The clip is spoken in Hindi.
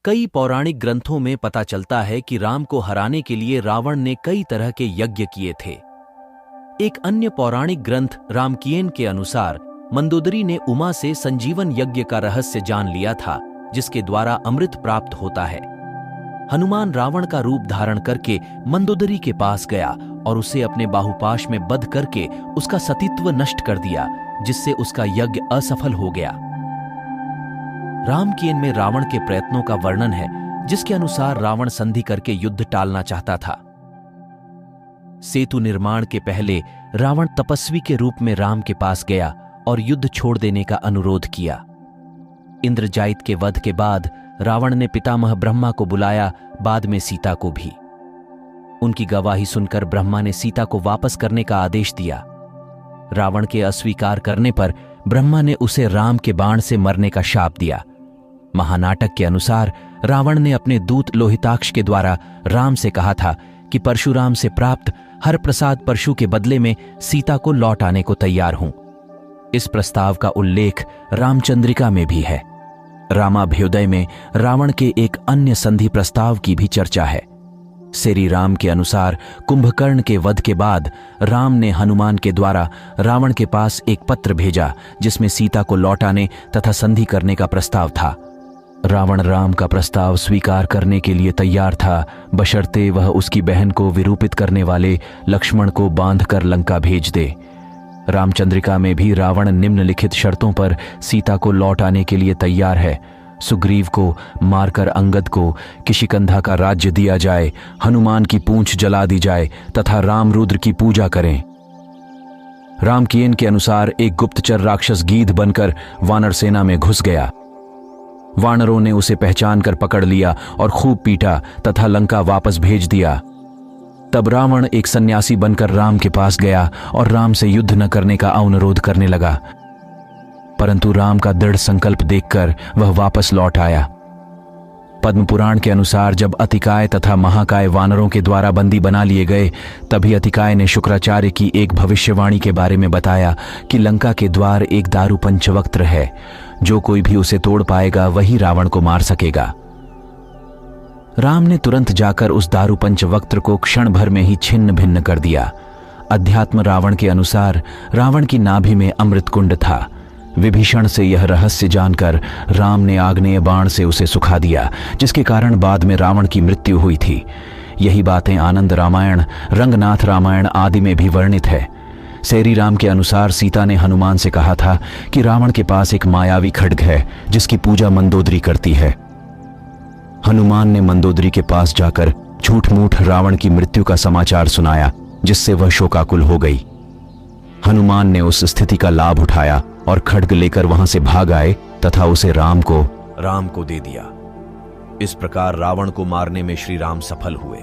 कई पौराणिक ग्रंथों में पता चलता है कि राम को हराने के लिए रावण ने कई तरह के यज्ञ किए थे। एक अन्य पौराणिक ग्रंथ रामकीयन के अनुसार मंदोदरी ने उमा से संजीवन यज्ञ का रहस्य जान लिया था, जिसके द्वारा अमृत प्राप्त होता है। हनुमान रावण का रूप धारण करके मंदोदरी के पास गया और उसे अपने बाहुपाश में बंध करके उसका सतीत्व नष्ट कर दिया, जिससे उसका यज्ञ असफल हो गया। रामकीयन में रावण के प्रयत्नों का वर्णन है, जिसके अनुसार रावण संधि करके युद्ध टालना चाहता था। सेतु निर्माण के पहले रावण तपस्वी के रूप में राम के पास गया और युद्ध छोड़ देने का अनुरोध किया। इंद्रजाइत के वध के बाद रावण ने पितामह ब्रह्मा को बुलाया, बाद में सीता को भी। उनकी गवाही सुनकर ब्रह्मा ने सीता को वापस करने का आदेश दिया। रावण के अस्वीकार करने पर ब्रह्मा ने उसे राम के बाण से मरने का शाप दिया। महानाटक के अनुसार रावण ने अपने दूत लोहिताक्ष के द्वारा राम से कहा था कि परशुराम से प्राप्त हर प्रसाद परशु के बदले में सीता को लौट आने को तैयार हूं। इस प्रस्ताव का उल्लेख रामचंद्रिका में भी है। रामाभ्युदय में रावण के एक अन्य संधि प्रस्ताव की भी चर्चा है। श्री राम के अनुसार कुंभकर्ण के वध के बाद राम ने हनुमान के द्वारा रावण के पास एक पत्र भेजा, जिसमें सीता को लौटाने तथा संधि करने का प्रस्ताव था। रावण राम का प्रस्ताव स्वीकार करने के लिए तैयार था, बशर्ते वह उसकी बहन को विरूपित करने वाले लक्ष्मण को बांधकर लंका भेज दे। रामचंद्रिका में भी रावण निम्नलिखित शर्तों पर सीता को लौट आने के लिए तैयार है। सुग्रीव को मारकर अंगद को किशिकंधा का राज्य दिया जाए, हनुमान की पूंछ जला दी जाए तथा रामरुद्र की पूजा करें। रामकीयन के अनुसार एक गुप्तचर राक्षस गीध बनकर वानर सेना में घुस गया। वानरों ने उसे पहचान कर पकड़ लिया और खूब पीटा तथा लंका वापस भेज दिया। तब रावण एक सन्यासी बनकर राम के पास गया और राम से युद्ध न करने का अनुरोध करने लगा, परंतु राम का दृढ़ संकल्प देखकर वह वापस लौट आया। पद्म पुराण के अनुसार जब अतिकाय तथा महाकाय वानरों के द्वारा बंदी बना लिए गए, तभी अतिकाय ने शुक्राचार्य की एक भविष्यवाणी के बारे में बताया कि लंका के द्वार एक दारू पंचवक्त्र है, जो कोई भी उसे तोड़ पाएगा वही रावण को मार सकेगा। राम ने तुरंत जाकर उस दारू पंचवक्त्र को क्षण भर में ही छिन्न भिन्न कर दिया। अध्यात्म रावण के अनुसार रावण की नाभि में अमृत कुंड था। विभीषण से यह रहस्य जानकर राम ने आग्नेय बाण से उसे सुखा दिया, जिसके कारण बाद में रावण की मृत्यु हुई थी। यही बातें आनंद रामायण, रंगनाथ रामायण आदि में भी वर्णित है। श्री राम के अनुसार सीता ने हनुमान से कहा था कि रावण के पास एक मायावी खड्ग है, जिसकी पूजा मंदोदरी करती है। हनुमान ने मंदोदरी के पास जाकर झूठ मूठ रावण की मृत्यु का समाचार सुनाया, जिससे वह शोकाकुल हो गई। हनुमान ने उस स्थिति का लाभ उठाया और खड्ग लेकर वहां से भाग आए तथा उसे राम को दे दिया। इस प्रकार रावण को मारने में श्री राम सफल हुए।